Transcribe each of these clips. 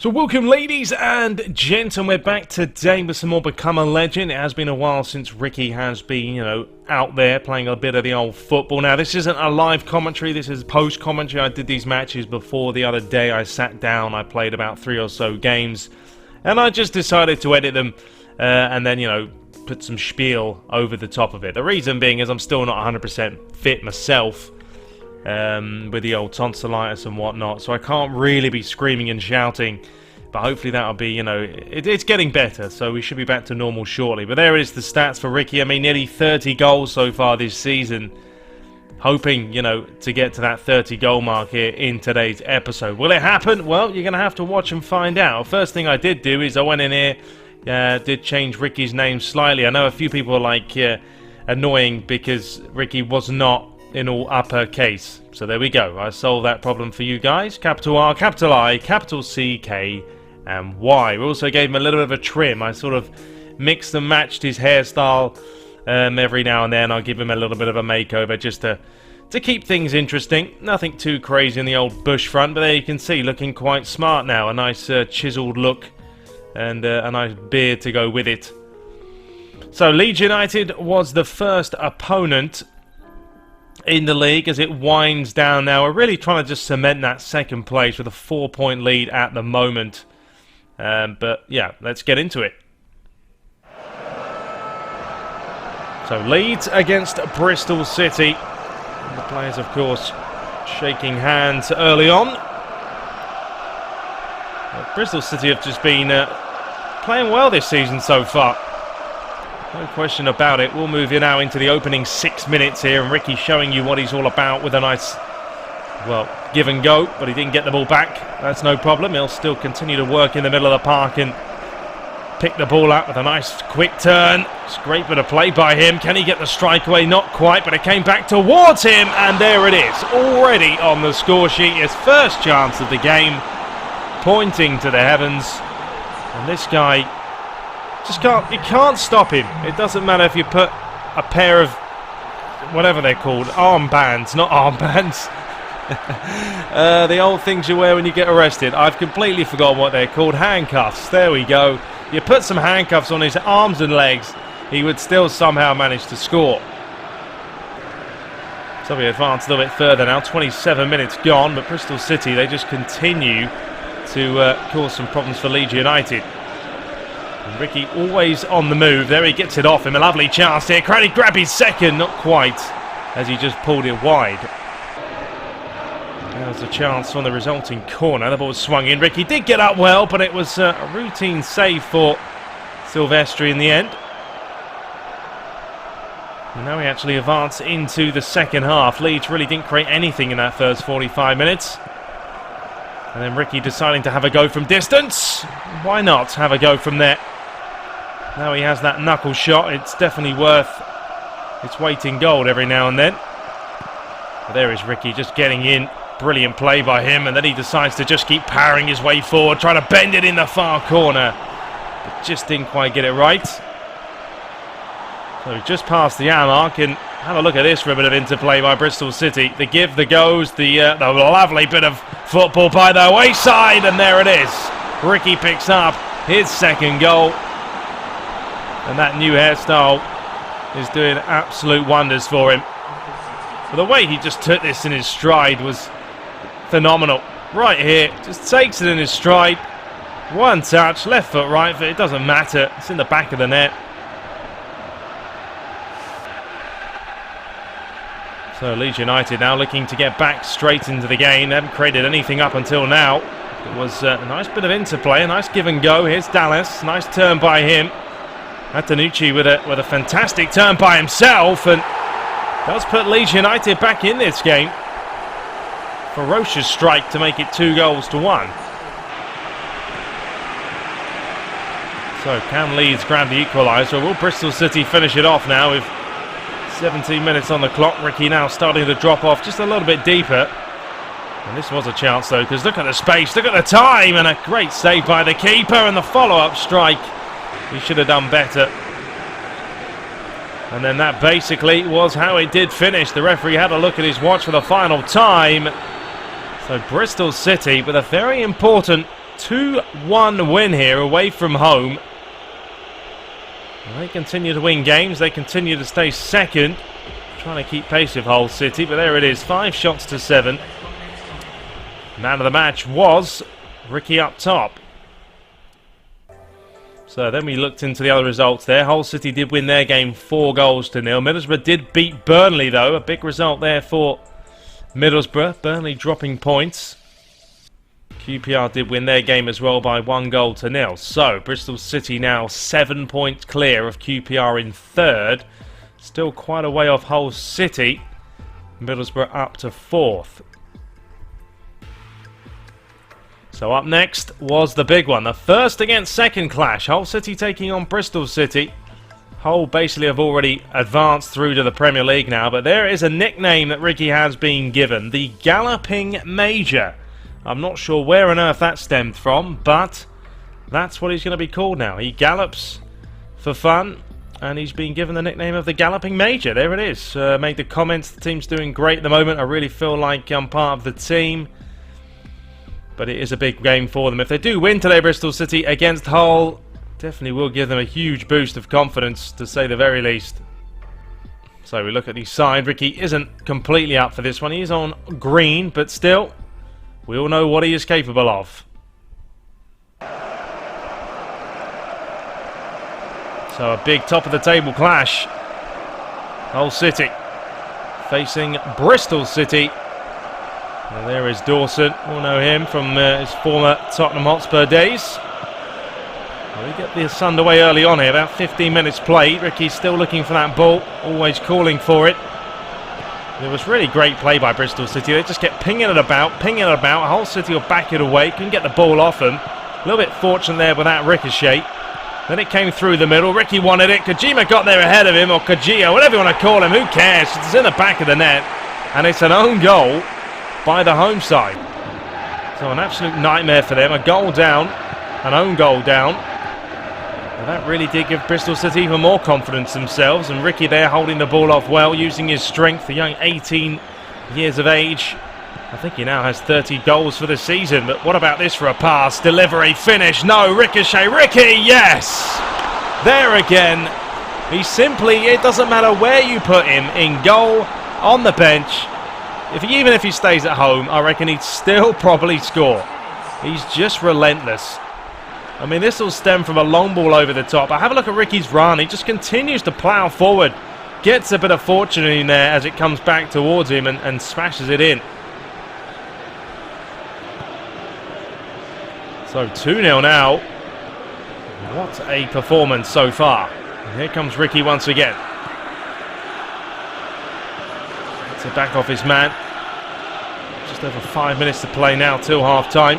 So welcome ladies and gentlemen, we're back today with some more Become a Legend. It has been a while since Ricky has been, out there playing a bit of the old football. Now this isn't a live commentary, this is post-commentary. I did these matches before the other day. I sat down, I played about 3 or so games, and I just decided to edit them and then, put some spiel over the top of it. The reason being is I'm still not 100% fit myself. With the old tonsillitis and whatnot, so I can't really be screaming and shouting, but hopefully that'll be, it's getting better, so we should be back to normal shortly. But there is the stats for Ricky. I mean, nearly 30 goals so far this season, hoping, to get to that 30 goal mark here in today's episode. Will it happen? Well, you're going to have to watch and find out. First thing I did do is I went in here, did change Ricky's name slightly. I know a few people are like, annoying because Ricky was not in all uppercase. So there we go. I solved that problem for you guys. Capital R, capital I, capital C, K, and Y. We also gave him a little bit of a trim. I sort of mixed and matched his hairstyle every now and then. I'll give him a little bit of a makeover just to keep things interesting. Nothing too crazy in the old bush front, but there you can see, looking quite smart now. A nice chiseled look and a nice beard to go with it. So Leeds United was the first opponent in the league as it winds down now. We're really trying to just cement that second place with a 4-point lead at the moment. But yeah, let's get into it. So Leeds against Bristol City. And the players, of course, shaking hands early on. Bristol City have just been playing well this season so far. No question about it. We'll move you now into the opening 6 minutes here, and Ricky showing you what he's all about with a nice, give and go, but he didn't get the ball back. That's no problem. He'll still continue to work in the middle of the park and pick the ball up with a nice quick turn. It's a great bit of play by him. Can he get the strike away? Not quite, but it came back towards him, and there it is. Already on the score sheet, his first chance of the game, pointing to the heavens. And this guy you can't stop him. It doesn't matter if you put a pair of whatever they're called, armbands, not armbands. The old things you wear when you get arrested. I've completely forgotten what they're called. Handcuffs. There we go. You put some handcuffs on his arms and legs, he would still somehow manage to score. So we advance a little bit further now. 27 minutes gone, but Bristol City, they just continue to cause some problems for Leeds United. And Ricky always on the move. There he gets it off him. A lovely chance here. Can he grab his second? Not quite, as he just pulled it wide. There's a chance on the resulting corner. The ball was swung in. Ricky did get up well, but it was a routine save for Silvestri in the end. And now we actually advance into the second half. Leeds really didn't create anything in that first 45 minutes. And then Ricky deciding to have a go from distance. Why not have a go from there? Now he has that knuckle shot. It's definitely worth its weight in gold every now and then. But there is Ricky just getting in. Brilliant play by him. And then he decides to just keep powering his way forward, trying to bend it in the far corner. But just didn't quite get it right. So just past the hour mark, and have a look at this for a bit of interplay by Bristol City. The give, the goes, the lovely bit of football by the wayside, and there it is. Ricky picks up his second goal, and that new hairstyle is doing absolute wonders for him. But the way he just took this in his stride was phenomenal. Right here, just takes it in his stride. One touch, left foot, right foot, it doesn't matter. It's in the back of the net. So Leeds United now looking to get back straight into the game. They haven't created anything up until now. It was a nice bit of interplay, a nice give and go. Here's Dallas, nice turn by him. Antonucci with a fantastic turn by himself, and does put Leeds United back in this game. Ferocious strike to make it 2-1. So can Leeds grab the equaliser? Will Bristol City finish it off now with 17 minutes on the clock? Ricky now starting to drop off just a little bit deeper. And this was a chance though, because look at the space, look at the time, and a great save by the keeper, and the follow-up strike. He should have done better. And then that basically was how it did finish. The referee had a look at his watch for the final time. So Bristol City with a very important 2-1 win here away from home. And they continue to win games. They continue to stay second. Trying to keep pace with Hull City, but there it is, 5 shots to 7. Man of the match was Ricky up top. So then we looked into the other results there. Hull City did win their game 4 goals to 0. Middlesbrough did beat Burnley though. A big result there for Middlesbrough. Burnley dropping points. QPR did win their game as well by 1 goal to 0. So Bristol City now 7 points clear of QPR in 3rd. Still quite a way off Hull City. Middlesbrough up to 4th. So up next was the big one. The first against second clash. Hull City taking on Bristol City. Hull basically have already advanced through to the Premier League now. But there is a nickname that Ricky has been given. The Galloping Major. I'm not sure where on earth that stemmed from. But that's what he's going to be called now. He gallops for fun. And he's been given the nickname of the Galloping Major. There it is. Made the comments. The team's doing great at the moment. I really feel like I'm part of the team. But it is a big game for them. If they do win today, Bristol City, against Hull, definitely will give them a huge boost of confidence, to say the very least. So we look at the side. Ricky isn't completely up for this one. He is on green, but still, we all know what he is capable of. So a big top of the table clash. Hull City facing Bristol City. And there is Dawson. We'll know him from his former Tottenham Hotspur days. Well, we get this underway early on here. About 15 minutes played. Ricky's still looking for that ball. Always calling for it. It was really great play by Bristol City. They just kept pinging it about. Hull City will back it away. Couldn't get the ball off them. A little bit fortunate there with that ricochet. Then it came through the middle. Ricky wanted it. Kojima got there ahead of him, or Kojia, whatever you want to call him. Who cares? It's in the back of the net. And it's an own goal by the home side. So an absolute nightmare for them. A goal down. An own goal down. And that really did give Bristol City even more confidence themselves. And Ricky there holding the ball off well, using his strength. A young 18 years of age. I think he now has 30 goals for the season, but what about this for a pass? Delivery, finish, no, ricochet, Ricky, yes! There again, he simply, it doesn't matter where you put him, in goal, on the bench, even if he stays at home, I reckon he'd still probably score. He's just relentless. I mean, this will stem from a long ball over the top. But have a look at Ricky's run, he just continues to plough forward, gets a bit of fortune in there as it comes back towards him and smashes it in. So 2-0 now. What a performance so far. And here comes Ricky once again. Gets it back off his man. Just over 5 minutes to play now till half time.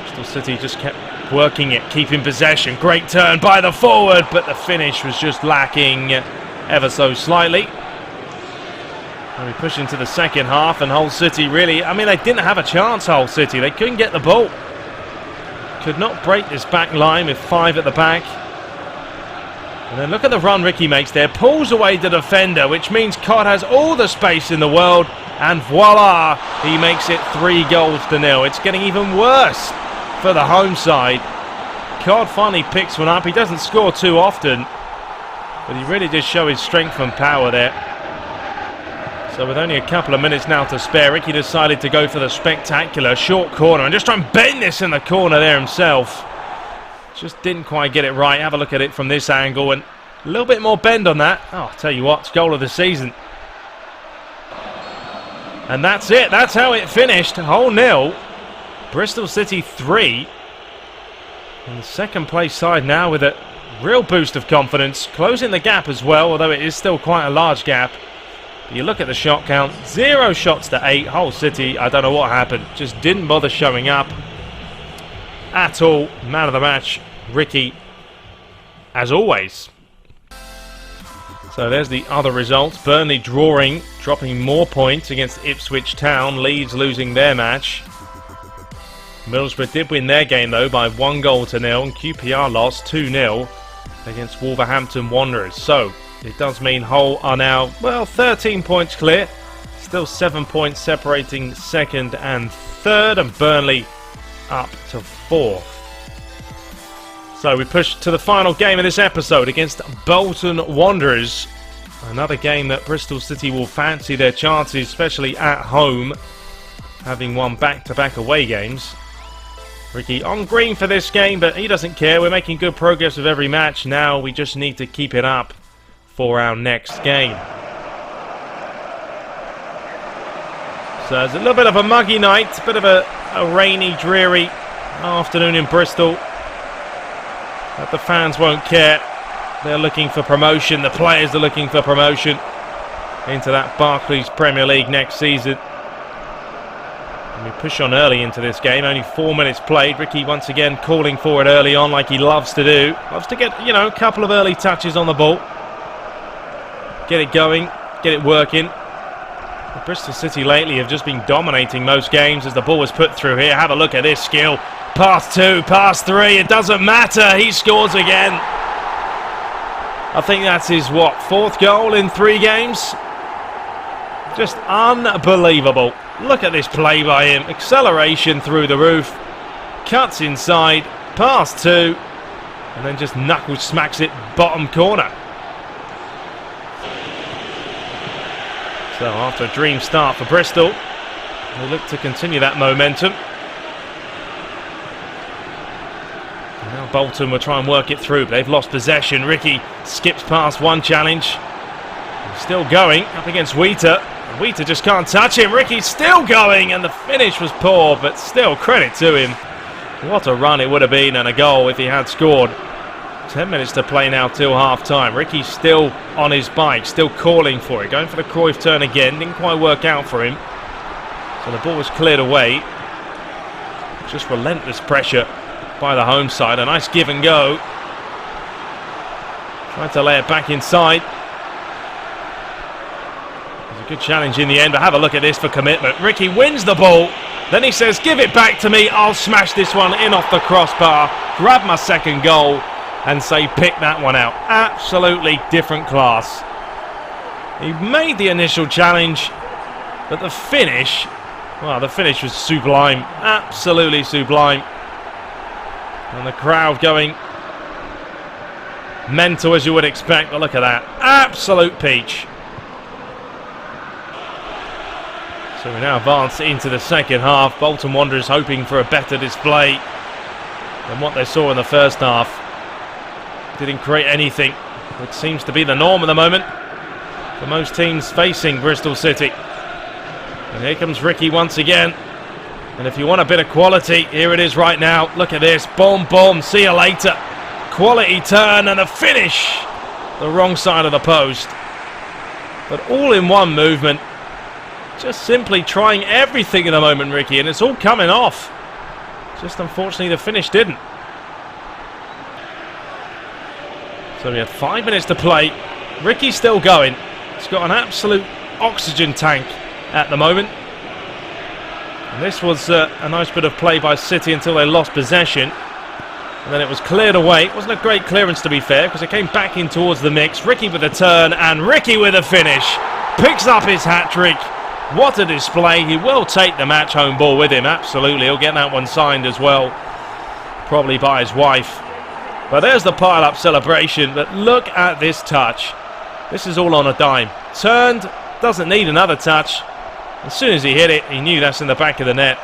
Bristol City just kept working it, keeping possession. Great turn by the forward, but the finish was just lacking ever so slightly. And we push into the second half, and Hull City really, I mean, they didn't have a chance, Hull City. They couldn't get the ball. Could not break this back line with 5 at the back. And then look at the run Ricky makes there. Pulls away the defender, which means Cod has all the space in the world. And voila, he makes it 3 goals to 0. It's getting even worse for the home side. Cod finally picks one up. He doesn't score too often, but he really did show his strength and power there. So with only a couple of minutes now to spare, Ricky decided to go for the spectacular short corner and just try and bend this in the corner there himself. Just didn't quite get it right. Have a look at it from this angle and a little bit more bend on that. Oh, I'll tell you what, it's goal of the season. And that's it. That's how it finished. Hull 0, Bristol City 3. And the second place side now with a real boost of confidence. Closing the gap as well, although it is still quite a large gap. You look at the shot count, 0 shots to 8. Hull City, I don't know what happened, just didn't bother showing up at all. Man of the match, Ricky, as always. So there's the other results. Burnley drawing, dropping more points against Ipswich Town. Leeds losing their match. Middlesbrough did win their game though by 1 goal to 0, and QPR lost 2-0 against Wolverhampton Wanderers. So it does mean Hull are now, well, 13 points clear. Still 7 points separating second and third. And Burnley up to 4th. So we push to the final game of this episode against Bolton Wanderers. Another game that Bristol City will fancy their chances, especially at home, having won back-to-back away games. Ricky on green for this game, but he doesn't care. We're making good progress with every match. Now we just need to keep it up for our next game. So it's a little bit of a muggy night, a bit of a rainy, dreary afternoon in Bristol. But the fans won't care. They're looking for promotion. The players are looking for promotion into that Barclays Premier League next season. And we push on early into this game. Only 4 minutes played. Ricky once again calling for it early on like he loves to do. Loves to get, a couple of early touches on the ball. Get it going. Get it working. But Bristol City lately have just been dominating most games as the ball was put through here. Have a look at this skill. Pass 2, pass 3, it doesn't matter, he scores again. I think that's his, 4th goal in 3 games? Just unbelievable. Look at this play by him. Acceleration through the roof. Cuts inside, pass 2, and then just knuckle smacks it bottom corner. So after a dream start for Bristol, they look to continue that momentum. Now Bolton will try and work it through, but they've lost possession. Ricky skips past one challenge. He's still going up against Wheater. Wheater just can't touch him. Ricky's still going, and the finish was poor, but still credit to him. What a run it would have been and a goal if he had scored. 10 minutes to play now till half-time. Ricky's still on his bike, still calling for it. Going for the Cruyff turn again. Didn't quite work out for him. So the ball was cleared away. Just relentless pressure by the home side. A nice give and go. Trying to lay it back inside. It was a good challenge in the end, but have a look at this for commitment. Ricky wins the ball. Then he says, give it back to me. I'll smash this one in off the crossbar. Grab my second goal and say, pick that one out. Absolutely different class. He made the initial challenge, but the finish, well, the finish was sublime. Absolutely sublime. And the crowd going mental as you would expect. But look at that. Absolute peach. So we now advance into the second half. Bolton Wanderers hoping for a better display than what they saw in the first half. Didn't create anything, which seems to be the norm at the moment for most teams facing Bristol City. And here comes Ricky once again. And if you want a bit of quality, here it is right now. Look at this. Boom, boom. See you later. Quality turn and a finish. The wrong side of the post. But all in one movement. Just simply trying everything at the moment, Ricky. And it's all coming off. Just unfortunately the finish didn't. So we have 5 minutes to play. Ricky's still going. He's got an absolute oxygen tank at the moment. And this was a nice bit of play by City until they lost possession. And then it was cleared away. It wasn't a great clearance, to be fair, because it came back in towards the mix. Ricky with a turn and Ricky with a finish. Picks up his hat-trick. What a display. He will take the match home ball with him. Absolutely. He'll get that one signed as well. Probably by his wife. But there's the pile-up celebration. But look at this touch. This is all on a dime. Turned. Doesn't need another touch. As soon as he hit it, he knew that's in the back of the net.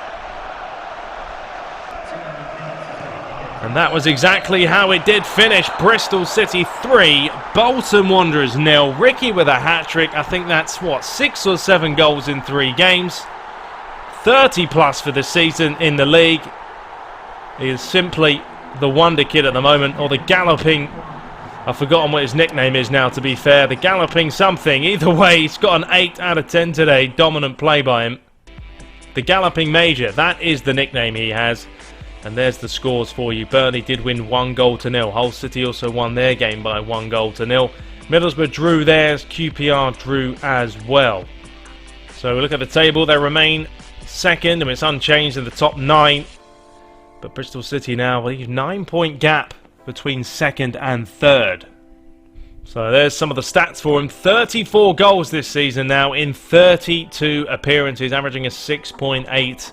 And that was exactly how it did finish. Bristol City 3, Bolton Wanderers 0. Ricky with a hat-trick. I think that's, 6 or 7 goals in 3 games. 30 plus for the season in the league. He is simply the wonder kid at the moment, or the galloping... I've forgotten what his nickname is now, to be fair. The galloping something. Either way, he's got an 8 out of 10 today. Dominant play by him. The galloping major. That is the nickname he has. And there's the scores for you. Burnley did win 1-0. Hull City also won their game by 1-0. Middlesbrough drew theirs. QPR drew as well. So we look at the table. They remain second, and it's unchanged in the top 9. But Bristol City now, I believe, 9-point gap between second and third. So there's some of the stats for him. 34 goals this season now in 32 appearances, averaging a 6.8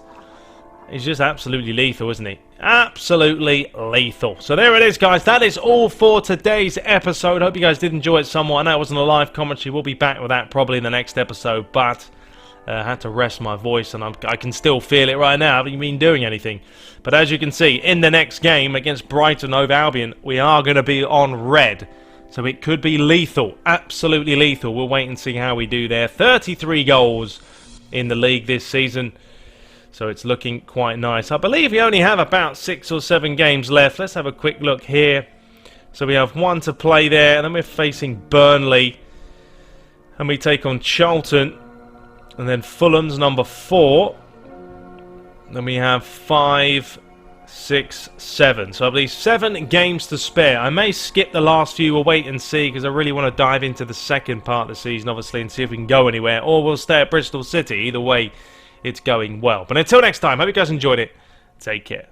He's just absolutely lethal, isn't he? Absolutely lethal. So there it is, guys. That is all for today's episode. Hope you guys did enjoy it somewhat. I know it wasn't a live commentary. We'll be back with that probably in the next episode, but I had to rest my voice, and I can still feel it right now. I haven't been doing anything. But as you can see, in the next game against Brighton & Albion, we are going to be on red. So it could be lethal. Absolutely lethal. We'll wait and see how we do there. 33 goals in the league this season. So it's looking quite nice. I believe we only have about 6 or 7 games left. Let's have a quick look here. So we have 1 to play there. And then we're facing Burnley. And we take on Charlton. And then Fulham's number 4. Then we have 5, 6, 7. So I believe 7 games to spare. I may skip the last few. We'll wait and see, because I really want to dive into the second part of the season, obviously, and see if we can go anywhere. Or we'll stay at Bristol City. Either way, it's going well. But until next time, hope you guys enjoyed it. Take care.